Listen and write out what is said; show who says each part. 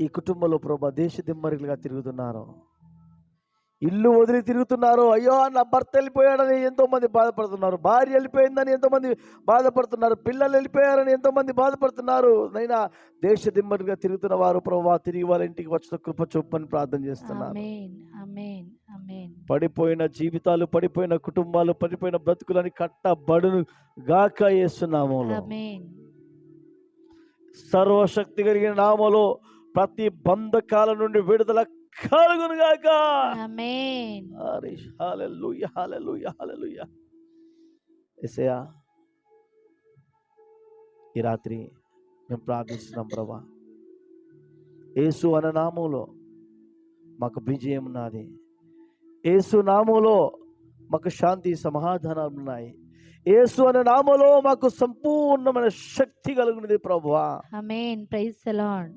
Speaker 1: ఈ కుటుంబంలో ప్రభా దేశ దిమ్మరిలుగా తిరుగుతున్నారు, ఇల్లు వదిలి తిరుగుతున్నారు. అయ్యో నా భర్త వెళ్ళిపోయాడని ఎంతో మంది బాధపడుతున్నారు, భార్య వెళ్ళిపోయిందని ఎంతో మంది బాధపడుతున్నారు, పిల్లలు వెళ్ళిపోయారని ఎంతో మంది బాధపడుతున్నారు. నైనా దేశ దిమ్మరిగా తిరుగుతున్న వారు ప్రభా తిరిగి వాళ్ళ ఇంటికి వచ్చిన కృప చూపని ప్రార్థన చేస్తున్నారు.
Speaker 2: ఆమేన్ ఆమేన్ ఆమేన్.
Speaker 1: పడిపోయిన జీవితాలు, పడిపోయిన కుటుంబాలు, పడిపోయిన బ్రతుకులని కట్టబడును గాక యేసు నామములో.
Speaker 2: ఆమేన్
Speaker 1: సర్వశక్తి కలిగిన నామములో ప్రతి బంధకాల నుండి విడుదల కలుగును గాక.
Speaker 2: ఆమేన్
Speaker 1: హల్లెలూయా హల్లెలూయా హల్లెలూయా. యేసయ్యా, ఈ రాత్రి మేము ప్రార్థిస్తున్నాం ప్రభా, యేసు అనే నామములో మాకు విజయం ఉన్నది, యేసు నామములో మాకు శాంతి సమాధానాలు ఉన్నాయి, యేసు అనే నామములో మాకు సంపూర్ణమైన శక్తి కలుగునది ప్రభువా.
Speaker 2: ఆమేన్. Praise the lord.